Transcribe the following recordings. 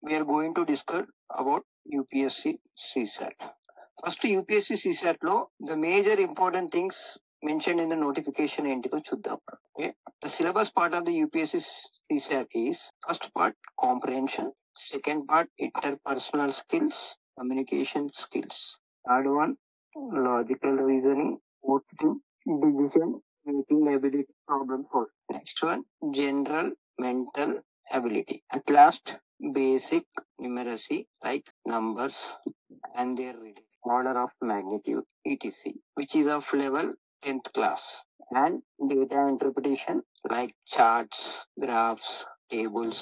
we are going to discuss about UPSC CSAT. First, UPSC CSAT lo the major important things mentioned in the notification ఏంటిదో చూద్దాం. Okay, the syllabus part of the UPSC CSAT is first part comprehension, second part interpersonal skills, communication skills, third one logical reasoning, fourth one decision making ability, problem solving. Next one general mental ability. At last, basic numeracy like numbers and their order of magnitude, etc., which is of level 10th class, and data interpretation like charts, graphs, tables,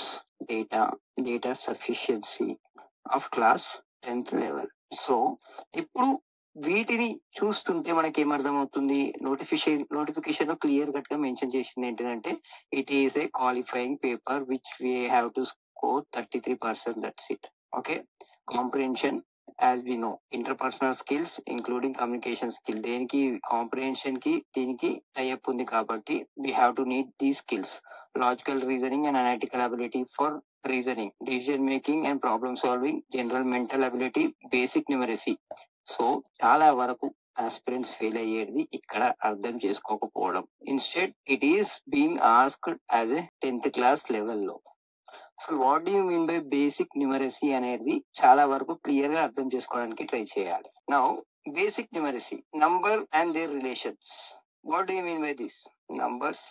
data sufficiency of class 10th level. So ఇప్పుడు వీటిని చూస్తుంటే మనకి ఏమర్థమవుతుంది, notification లో clear cut గా mention చేసింది ఏంటంటే it is a qualifying paper which we have to score 33%. That's it. Okay, comprehension as we know interpersonal skills including communication skill, దేనికి కాంప్రిహెన్షన్ కి దీనికి టైఅప్ ఉంది కాబట్టి we have to need the skills. Logical reasoning and analytical ability for reasoning, decision making and problem solving, general mental ability, basic numeracy. So చాలా వరకు aspirants fail అయ్యేది ఇక్కడ అర్థం చేసుకోకపోవడం. Instead it is being asked as a 10th class లెవెల్లో. అసలు what do you mean by basic numeracy అనేది చాలా వరకు క్లియర్ గా అర్థం చేసుకోవడానికి ట్రై చేయాలి. Now basic numeracy, number and their relations. What do you mean by this? Numbers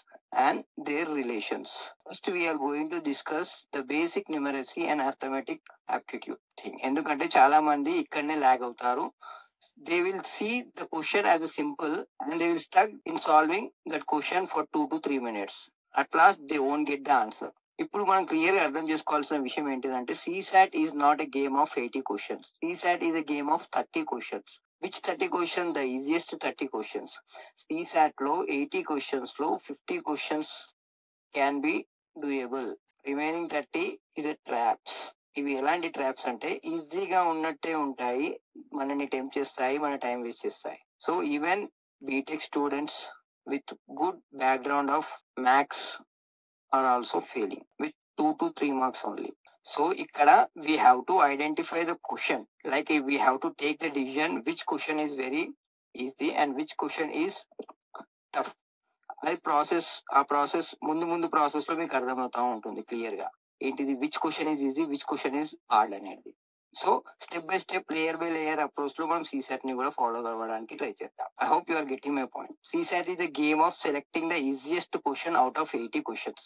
and their relations. First, we are going to discuss the basic numeracy and arithmetic aptitude thing. ఎందుకంటే చాలా మంది ఇక్కడనే log అవుతారు. They will see the question as a simple and they will stuck in solving that question for 2 to 3 minutes. At last, they won't get the answer. ఇప్పుడు మనం clear గా అర్థం చేసుకోవాల్సిన విషయం ఏంటిదంటే CSAT is not a game of 80 questions. CSAT is a game of 30 questions. Which 30 questions? The easiest 30 questions. CSAT లో 80 questions లో 50 questions can be doable. Remaining 30 is a traps. ఇవి ఎలాంటి ట్రాప్స్ అంటే ఈజీగా ఉన్నట్టే ఉంటాయి, మనని టెంప్ట్ చేస్తాయి, మన టైం వేస్ట్ చేస్తాయి. So even BTech students with good background of maths are also failing with 2 to 3 marks only. So ikkada we have to identify the question, like we have to take the decision which question is very easy and which question is tough. అది process ముందు process లో మీకు అర్థమవుతా ఉంటుంది clear గా ఏంటిది which question is easy, which question is hard అనేది. So step by step, layer by layer approach లో మనం CSAT ని కూడా ఫాలో అవ్వడానికి ట్రై చేద్దాం. I hope you are getting my point. CSAT is a game of selecting the easiest question out of 80 questions.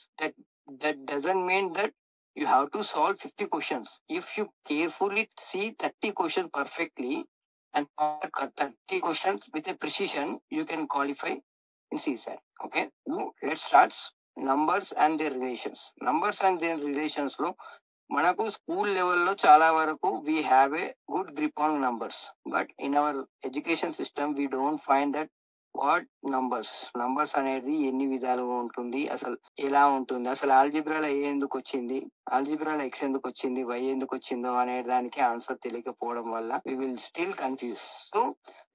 That doesn't mean that you have to solve 50 questions. If you carefully see 30 questions perfectly and 30 questions with a precision, you can qualify in CSAT. Okay, now let's start. Numbers and their relations. Numbers and their relations లో మనకు school లెవెల్లో చాలా వరకు we have a good grip on numbers, but in our education system we don't find that what numbers అనేది ఎన్ని విధాలుగా ఉంటుంది, అసలు ఎలా ఉంటుంది, అసలు ఆల్జిబ్రాలో ఏ ఎందుకు వచ్చింది, ఆల్జిబ్రాలో ఎక్స్ ఎందుకు వచ్చింది, వై ఎందుకు వచ్చిందో అనే దానికి ఆన్సర్ తెలియకపోవడం వల్ల we will still confuse. So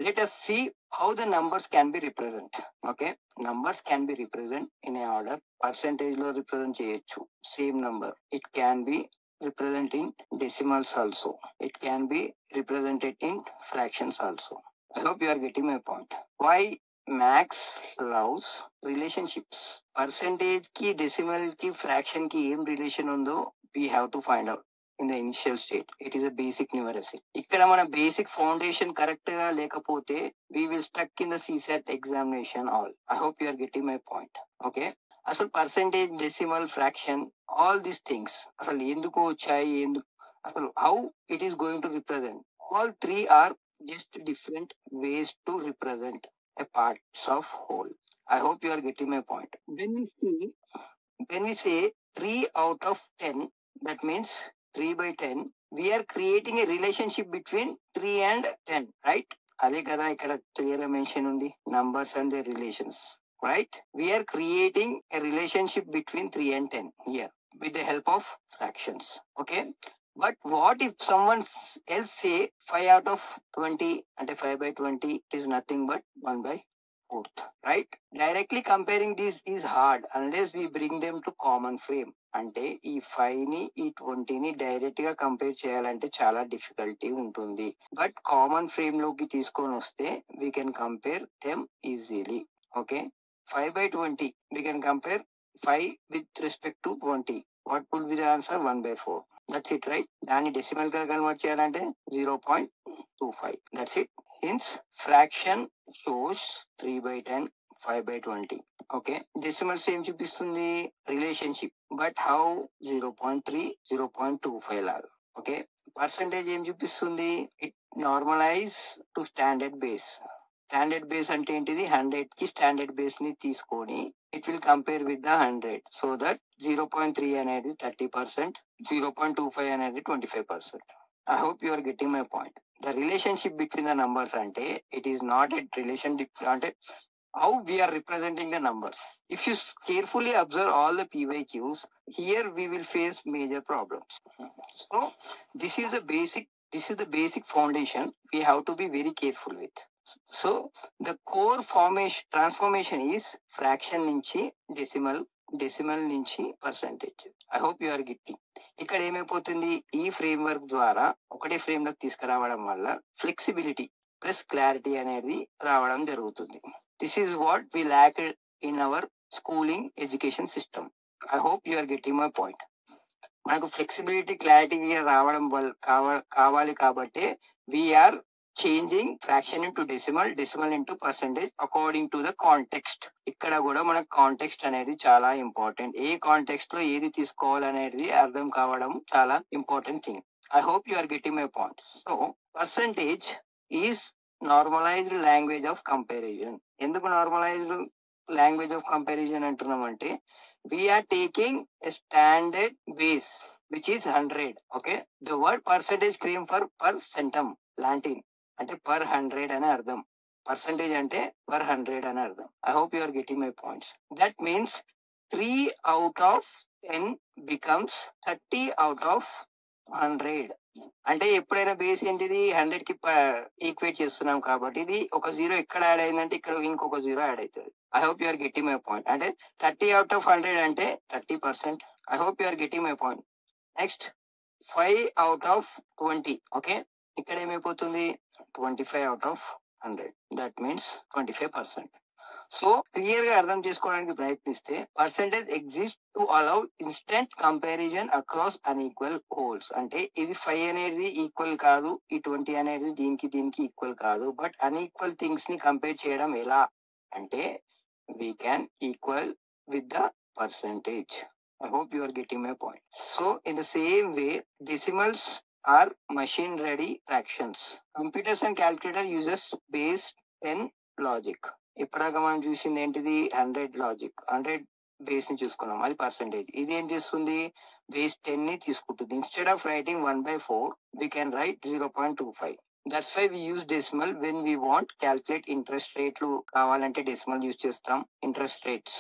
let us see how the numbers can be represent. Okay, numbers can be represent in a order. Percentage లో రిప్రజెంట్ చేయొచ్చు same number. It can be represented in decimals also. It can be represented in fractions also. I hope you are getting my point. Why Max loves relationships? Percentage ki, decimal ki, fraction ki em relation undo we have to find out in the initial state. It is a basic numeracy. ఇక్కడ మన basic foundation correct గా లేకపోతే we will stuck in the CSAT examination all. I hope you are getting my point. Okay, అసలు percentage, decimal, fraction, all these things అసలు ఎందుకు వచ్చాయి, అసలు how it is going to represent, all three are just different ways to represent a parts of whole. I hope you are getting my point. When we say 3 out of 10, that means 3 by 10, we are creating a relationship between 3 and 10, right? అదే కదా ఇక్కడ clear mention ఉంది, numbers and their relations, right? We are creating a relationship between 3 and 10 here with the help of fractions. Okay, but what if someone else say 5 out of 20 and 5 by 20 is nothing but 1 by 4th, right? Directly comparing this is hard unless we bring them to common frame. అంటే ఈ 5 ని ఈ 20 ని direct గా compare చేయాలంటే చాలా difficulty ఉంటుంది. But common frame లోకి తీసుకొని వస్తే we can compare them easily. Okay, 5/20 we can compare 5 with respect to 20. What would be the answer? 1/4. That's it, right? దాన్ని డెసిమల్ గా కన్వర్ట్ చేయాలంటే 0.25. That's it. Hence, fraction shows 3/10, 5/20. Okay, decimals ఏం చూపిస్తుంది? Relationship. But how? 0.3, 0.25 లాగా. Okay, percentage ఏం చూపిస్తుంది? It normalise to standard base. Standard base అంటే ఏంటిది? 100 కి స్టాండర్డ్ బేస్ ని తీసుకొని it will compare with the 100. So that 0.3 అనేది 30%, 0.25 అనేది 25%. I hope you are getting my point. The relationship between the numbers ante it is not a relationship ante how we are representing the numbers. If you carefully observe all the PYQs, here we will face major problems. So this is the basic foundation we have to be very careful with. So the core formation transformation is fraction nunchi decimal నుంచి percentage. I hope you are getting. ఇక్కడ ఏమైపోతుంది? ఈ frame work ద్వారా ఒకటే frame work తీసుకురావడం వల్ల flexibility plus clarity అనేది రావడం జరుగుతుంది. This is what we lack in our schooling education system. I hope you are getting my point. మనకు ఫ్లెక్సిబిలిటీ క్లారిటీ రావడం వల్ల కావాలి కాబట్టి we are changing fraction into decimal into percentage according to the context. ఇక్కడ కూడా మనకు కాంటెక్స్ట్ అనేది చాలా ఇంపార్టెంట్. ఏ కాంటెక్స్ట్ లో ఏది తీసుకోవాలనేది అర్థం కావడం చాలా important thing. I hope you are getting my point. So percentage is normalised language of comparison. ఎందుకు నార్మలైజ్డ్ లాంగ్వేజ్ ఆఫ్ కంపారిజన్ అంటున్నాం అంటే we are taking a standard base which is 100. Okay, the word percentage cream for per centum Latin అంటే per 100 అని అర్థం. Percentage అంటే per 100 అని అర్థం. I hope you are getting my points. That means 3 out of 10 becomes 30 out of 100. అంటే ఎప్పుడైనా base ఏంటిది? 100 కి ఈక్వేట్ చేస్తున్నాం కాబట్టి ఇది ఒక 0 ఎక్కడ యాడ్ అయిందంటే ఇక్కడ ఇంకొక 0 యాడ్ అవుతుంది. I hope you are getting my point. అంటే 30 out of 100 అంటే 30%. I hope you are getting my point. Next 5 out of 20. Okay, ఇక్కడ ఏమైపోతుంది? 25 out of 100. That means 25%. So clear గా అర్థం చేసుకోవడానికి ప్రయత్నిస్తే percentage exist to allow instant comparison across unequal wholes. అంటే ఇది 5 అనేది ఈక్వల్ కాదు, ఈ 20 అనేది దీనికి ఈక్వల్ కాదు. బట్ అన్ఈక్వల్ థింగ్స్ ని కంపేర్ చేయడం ఎలా అంటే we can equal with the percentage. I hope you are getting my point. So in the same way, decimals are machine ready fractions. Computers and calculator uses base 10 logic. ఇప్పటిదాకా మనం చూసింది ఏంటిది? 100 logic. 100 base ని చూసుకున్నాం, అది percentage. ఇది ఏం చేస్తుంది? బేస్ 10 ని తీసుకుంటుంది. Instead of writing 1/4 we can write 0.25. That's why we use decimal when we want calculate interest రేట్లు కావాలంటే డెసిమల్ యూజ్ చేస్తాం. Interest rates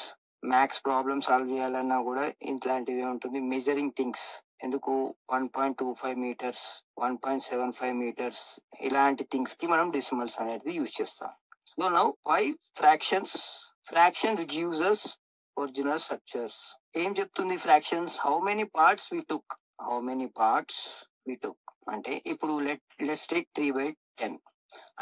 maths problem solve చేయాలన్నా కూడా ఇట్లాంటివి ఉంటుంది. మెజరింగ్ థింగ్స్ ఎందుకు 1.25 meters, 1.75 meters ఇలాంటి థింగ్స్ కి మనం డెసిమల్స్ అనేది యూజ్ చేస్తాం. So now 5 fractions gives us original structures. ఏం చెప్తుంది fractions? How many parts we took అంటే ఇప్పుడు లెట్స్ టేక్ 3/10.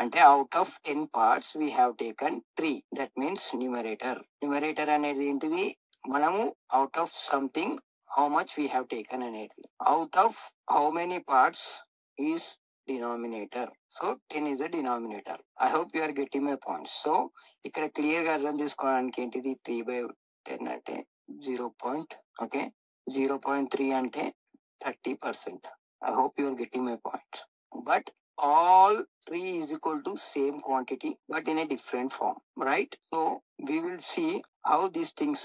అంటే out of 10 parts we have taken 3. That means numerator అనేది ఏంటిది? మనము out of something how much we have taken అనేది. Out of how many parts is denominator. So 10 is the denominator. I hope you are getting my points. So ఇక్కడ clear గా అర్థం చేసుకోవడానికి ఏంటిది? 3/10 అంటే 0. ఓకే, 0.3 అంటే 30%. I hope you are getting my point. But all 3 is equal to same quantity but in a different form, right? So we will see how these things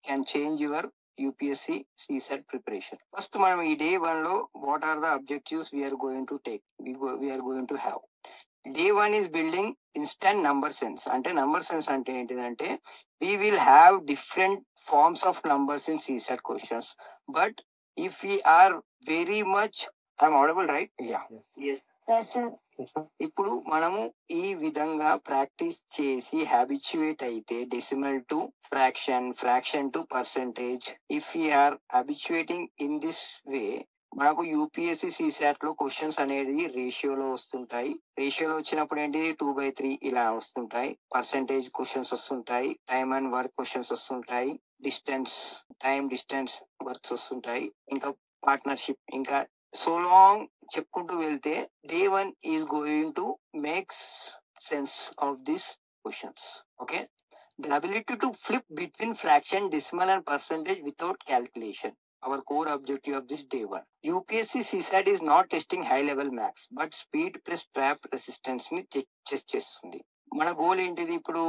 can change your UPSC CSAT preparation. First మనం ఈ day 1 లో what are the objectives we are going to take, we are going to have. Day 1 is building instant number sense. అంటే number sense అంటే ఏంటిదంటే we will have different forms of numbers in CSAT questions. But if we are very much, I'm audible, right? Yeah. Yes. ఇప్పుడు మనము ఈ విధంగా practice చేసి habituate అయితే decimal to fraction, fraction to percentage, if are habituating in this way, మనకు UPSC CSAT లో questions అనేది రేషియోలో వస్తుంటాయి. రేషియోలో వచ్చినప్పుడు ఏంటి 2/3 ఇలా వస్తుంటాయి. పర్సెంటేజ్ క్వశ్చన్స్ వస్తుంటాయి, టైమ్ అండ్ వర్క్ క్వశ్చన్స్ వస్తుంటాయి, డిస్టెన్స్, టైం డిస్టెన్స్ వర్క్స్ వస్తుంటాయి, ఇంకా పార్ట్నర్షిప్, ఇంకా సో లాంగ్ చెప్పుకుంటూ వెళ్తే day 1 is going to make sense of this questions. Okay, the ability to flip between fraction, decimal and percentage without calculation, our core objective of this day 1. UPSC CSAT is not testing high level maths, but speed plus trap resistance ni test చేస్తుంది. మన goal ఏంటిది ఇప్పుడు?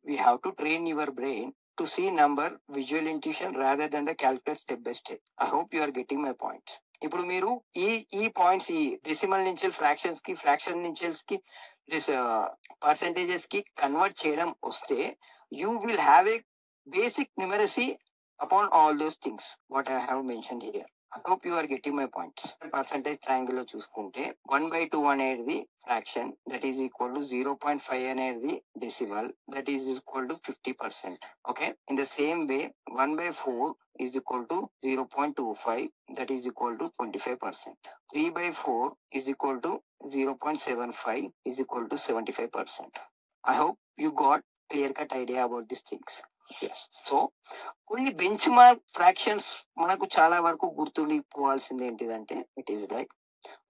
we have to train your brain to see number, visual intuition rather than the calculate step by step. I hope you are getting my points. ఇప్పుడు మీరు ఈ points, ఈ decimal నుంచి fractions కి, ఫ్రాక్షన్ నుంచి పర్సెంటేజెస్ కి కన్వర్ట్ చేయడం వస్తే you will have a basic numeracy upon all those things what I have mentioned here. I hope you are getting my points. Percentage triangle లో చూసుకుంటే 1/2 అనేది fraction, that is equal to 0.5 అనేది decimal, that is equal to 50%. Okay, in the same way 1/4 is equal to 0.25, that is equal to 25%. 3/4 is equal to 0.75, is equal to 75%. I hope you got clear cut idea about these things. Yes. So కొన్ని benchmark fractions మనకు చాలా వరకు గుర్తుండిపోవాల్సింది ఏంటిదంటే, it is like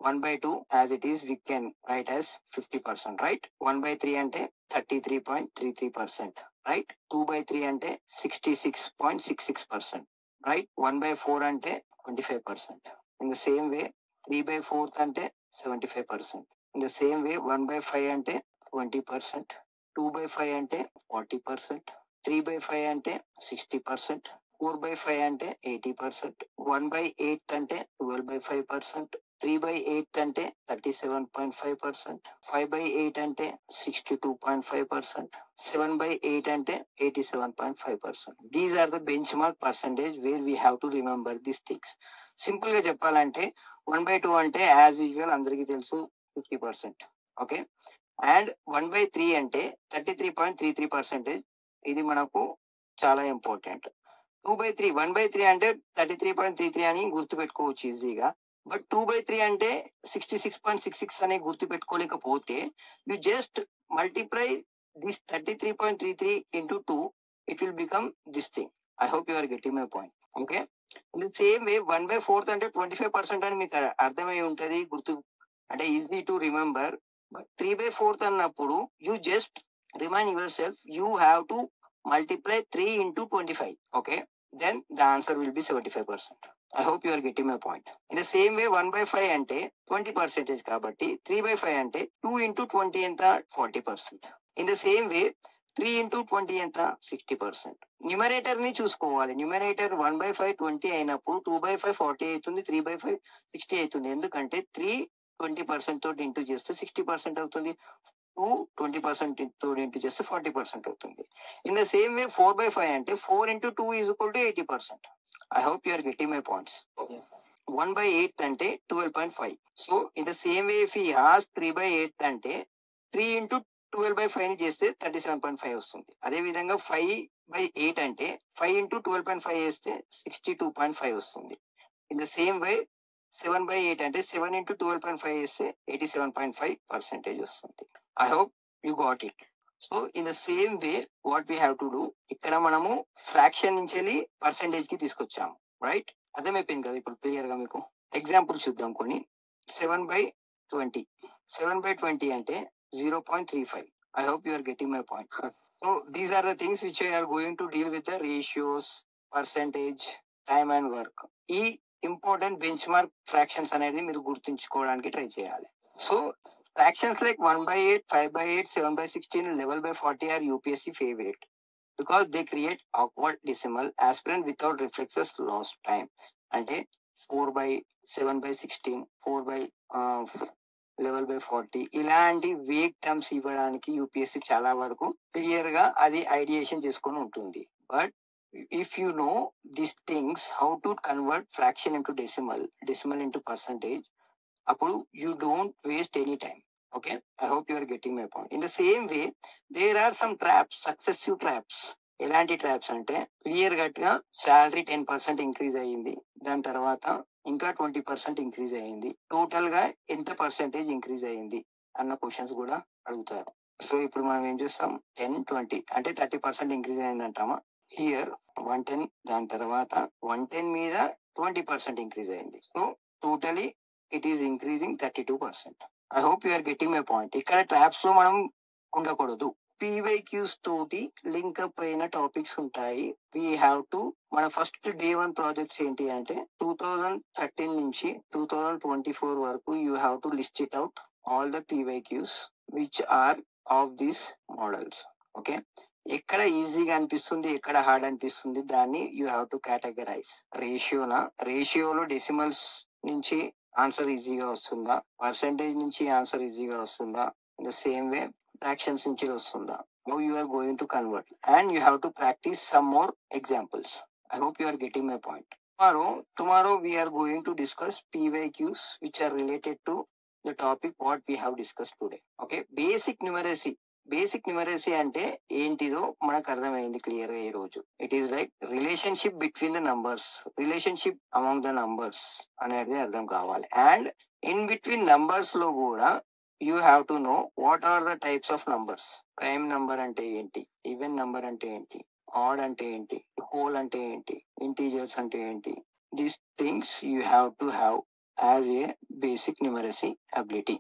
1/2 as it is we can write as 50%, right? 1/3 అంటే 33.33%, right? 2/3 అంటే 66.66%, right? 1/4 అంటే 25%. In the same వే 3/4 అంటే 75%. ఇన్ ద సేమ్ వే 1/5 అంటే 20%, 2/5 అంటే 40%, 3/5 అంటే 60%, 4/5 అంటే 80%, 1/8 అంటే 12/5%, 3/8 అంటే 37.5%, 5/8 అంటే 62.5%, 7/8 అంటే 87.5%. These are the benchmark percentage where we have to remember these things. Simple గా చెప్పాలంటే 1/2 అంటే యాజ్ యూజువల్ అందరికీ తెలుసు 50%. ఓకే, అండ్ 1/3 అంటే 33.33%. ఇది మనకు చాలా ఇంపార్టెంట్. 2/3, 1/3 అంటే 33.33 అని గుర్తుపెట్టుకోవచ్చు ఈజీగా. బట్ 2/3 అంటే 66.66 అని గుర్తుపెట్టుకోలేకపోతే you just multiply this 33.33 into 2, it will become this thing. I hope you are getting my point. Okay, in the same way 1/4 అంటే 25% అని మీకు అర్థమై ఉంటది, గుర్తు అంటే ఈజీ టు రిమెంబర్. బట్ 3/4 అన్నప్పుడు you just remind yourself, you have to multiply 3 into 25. Okay, then the answer will be 75%. I hope you are getting my point. In the same way 1/5 అంటే 20% కాబట్టి 3/5 అంటే 2 into 20 ఎంత 40%. In the same way 3 into 20 ఎంత 60%. Numerator ని చూసుకోవాలి. Numerator 1/5 20 అయినప్పుడు 2/5 40 అవుతుంది, 3/5 60 అవుతుంది. ఎందుకంటే 3 20% తోటి ఇంటూ చేస్తే 60% అవుతుంది, 2 20% తోటి ఇంటూ చేస్తే 40% అవుతుంది. ఇన్ ద సేమ్ వే 4/5 అంటే 4 into 2 is equal to 80%. I hope you are getting my points. 1/8 అంటే 12.5. So in the same way if he has 3/8 అంటే 3 into 12/5 ని చేస్తే 37.5 వస్తుంది. అదే విధంగా 5/8 అంటే 5 into 12.5 చేస్తే 62.5 వస్తుంది. ఇన్ ద సేమ్ వే 7/8 అంటే 7 into 12.5 చేస్తే 87.5% వస్తుంది. I hope you got it. So in the same way what we have to do, ఇక్కడ మనము ఫ్రాక్షన్ నుంచి వెళ్ళి పర్సెంటేజ్ కి తీసుకొచ్చాము, రైట్? అర్థమైపోయింది కదా ఇప్పుడు క్లియర్ గా మీకు? ఎగ్జాంపుల్ చూద్దాం కొన్ని. 7/20. 7/20 అంటే 0.35. I hope you are getting my point. So these are the things which I are going to deal with the ratios, percentage, time and work. ఈ ఇంపార్టెంట్ బెంచ్ మార్క్ ఫ్రాక్షన్స్ అనేది మీరు గుర్తుంచుకోవడానికి try చేయాలి. So fractions like 1/8, 5/8, 7/16, 11/40 are UPSC favorite because they create awkward decimal aspirant without reflexes lost time. అంటే 4/7/16, 4/11/40 ఇలాంటి vague terms ఇవ్వడానికి UPSC చాలా వరకు క్లియర్ గా అది ఐడియేషన్ చేసుకొని ఉంటుంది. But if you know these things, how to convert fraction into decimal, decimal into percentage, అప్పుడు you don't waste any time. Okay, I hope you are getting my point. In the same way there are some traps, successive traps. ఎలాంటి traps అంటే clear cut గా salary 10% increase అయ్యింది, దాని తర్వాత ఇంకా 20% increase అయ్యింది, total గా ఎంత పర్సెంటేజ్ ఇంక్రీజ్ అయ్యింది అన్న క్వశ్చన్స్ కూడా అడుగుతారు. సో ఇప్పుడు మనం ఏం చేస్తాం, 10-20 అంటే 30% ఇంక్రీజ్ అయింది అంటామా. హియర్ 110, దాని తర్వాత 110 మీద 20% ఇంక్రీజ్ అయింది. So totally it is increasing 32%. I hope you are getting my point. ఇక్కడ ట్రాప్స్ లో మనం ఉండకూడదు. పీవైక్యూస్ తోటి లింకప్ అయిన టాపిక్స్ ఉంటాయి. వీ హ్యావ్ టు, మన ఫస్ట్ డే 1 ప్రాజెక్ట్స్ ఏంటి అంటే 2013 నుంచి 2024 వరకు you have to list it out all the PYQs which are of these models. Okay, ఎక్కడ ఈజీగా అనిపిస్తుంది, ఎక్కడ హార్డ్ అనిపిస్తుంది, దాన్ని యూ హ్యావ్ టు కేటగరైజ్. రేషియోలో డెసిమల్స్ నుంచి ఆన్సర్ ఈజీగా వస్తుందా, పర్సెంటేజ్ నుంచి ఆన్సర్ ఈజీగా వస్తుందా, in the same way fractions నుంచి వస్తుందా, how you are going to convert, and you have to practice some more examples. I hope you are getting my point. Tomorrow we are going to discuss PYQs which are related to the topic what we have discussed today. Okay, basic numeracy అంటే ఏంటిదో మనకు అర్థమైంది clear గా ఈ రోజు. It is like relationship between the numbers, relationship among the numbers అనేది అర్థం కావాలి. అండ్ ఇన్ బిట్వీన్ నంబర్స్ లో కూడా you have to know what are the types of numbers. Prime number అంటే ఏంటి, ఈవెన్ నంబర్ అంటే ఏంటి, ఆడ్ అంటే ఏంటి, హోల్ అంటే ఏంటి, ఇంటీజర్స్ అంటే ఏంటి. These things you have to have as a basic numeracy ability.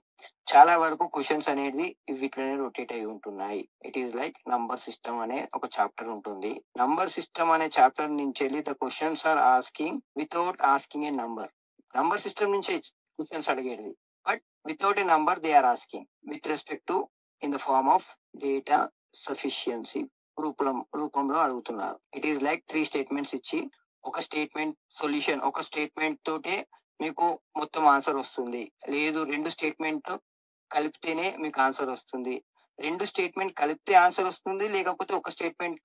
చాలా వరకు క్వశ్చన్స్ అనేది వీటిలోనే రొటేట్ అయి ఉంటున్నాయి. It is like number system అనే ఒక చాప్టర్ ఉంటుంది. నంబర్ సిస్టమ్ అనే చాప్టర్ నుంచి వెళ్ళి the questions are asking without asking a number. Number system నుంచే క్వశ్చన్స్ అడిగేది, but without a number they are asking with respect to in the form of data sufficiency రూపంలో అడుగుతున్నారు. It is like 3 statements ఇచ్చి ఒక statement solution, ఒక statement తోటే మీకు మొత్తం ఆన్సర్ వస్తుంది, లేదు 2 స్టేట్మెంట్ కలిపితేనే మీకు ఆన్సర్ వస్తుంది, 2 స్టేట్మెంట్ కలిపితే ఆన్సర్ వస్తుంది, లేకపోతే ఒక స్టేట్మెంట్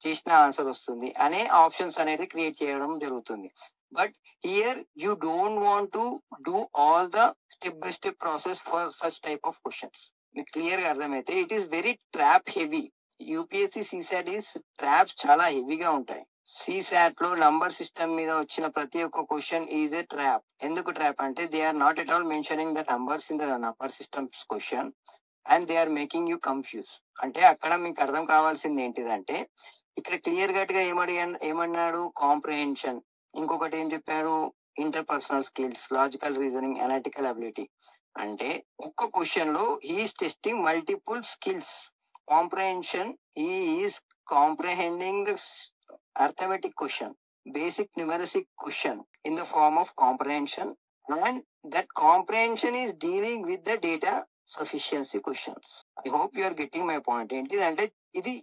చేసిన ఆన్సర్ వస్తుంది అనే ఆప్షన్స్ అనేది క్రియేట్ చేయడం జరుగుతుంది. But here you don't want to do all the step by step process for such type of questions. మీకు క్లియర్ గా అర్థమైతే it is very trap heavy. UPSC CSAT is traps చాలా హెవీగా ఉంటాయి. సీసాట్ లో నంబర్ సిస్టమ్ మీద వచ్చిన ప్రతి ఒక్క క్వశ్చన్ ఈజ్ ఏ ట్రాప్. ఎందుకు ట్రాప్ అంటే they are not at all mentioning the numbers in the number systems question and they are making you confuse. అంటే అక్కడ మీకు అర్థం కావాల్సింది ఏంటిదంటే ఇక్కడ క్లియర్ కట్ గా ఏమన్నాడు, కాంప్రహెన్షన్. ఇంకొకటి ఏం చెప్పారు, interpersonal skills, logical reasoning, analytical ability. అంటే ఒక్క క్వశ్చన్ లో he is testing multiple skills. Comprehension, he is comprehending the arithmetic question, basic numeric question in the form of comprehension, and that comprehension is dealing with the data sufficiency questions. I hope you are getting my point. Ante idi,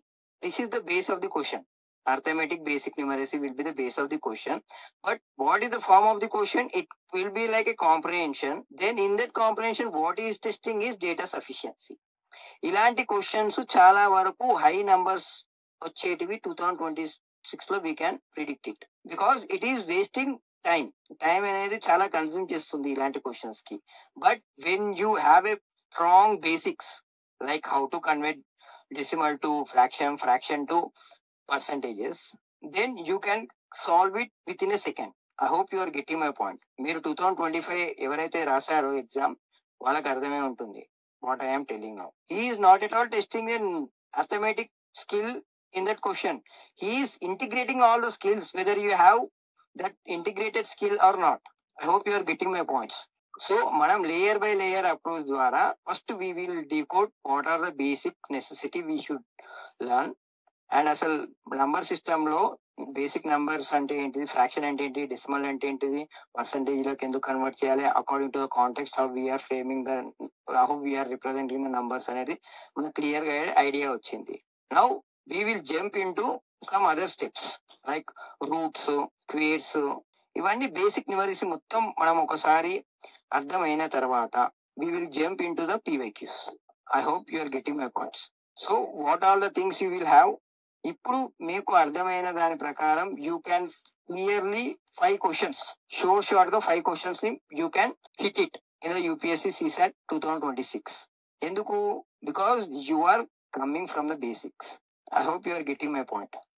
this is the base of the question. Arithmetic basic numeracy will be the base of the question, but what is the form of the question? It will be like a comprehension. Then in that comprehension what he is testing is data sufficiency. ఇలాంటి questions చాలా వరకు high numbers వచ్చేటివి 2026 లో we can predict it, because it is wasting time అనేది చాలా consume చేస్తుంది ఇలాంటి questions కి. But when you have a strong basics like how to convert decimal to fraction to percentages, then you can solve it with in a second. I hope you are getting my point. మీరు 2025 ఎవరైతే రాశారో exam వాళ్ళకి అర్థమే ఉంటుంది what I am telling now. He is not at all testing an arithmetic skill in that question. He is integrating all the skills, whether you have that integrated skill or not. I hope you are getting my points. So, manam layer by layer approach dwara first we will decode what are the basic necessity we should learn. And అసలు number system లో basic numbers అంటే ఏంటిది, fraction అంటే ఏంటి, decimal అంటే ఏంటిది, percentage లోకి ఎందుకు కన్వర్ట్ చేయాలి, according to the context how we are framing the how we are representing the numbers అనేది మనకు క్లియర్ గా ఐడియా వచ్చింది. Now we will jump into some other steps like roots, squares. ఇవన్నీ బేసిక్ న్యూమరసీ మొత్తం మనం ఒకసారి అర్థమైన తర్వాత we will jump into the PYQs. I hope you are getting my points. So what all the things you will have. ఇప్పుడు మీకు అర్థమైన దాని ప్రకారం you can clearly 5 questions, short గా 5 క్వశ్చన్స్ ని you can hit it. in the UPSC CSAT 2026. Enduku? Because you are coming from the basics. I hope you are getting my point.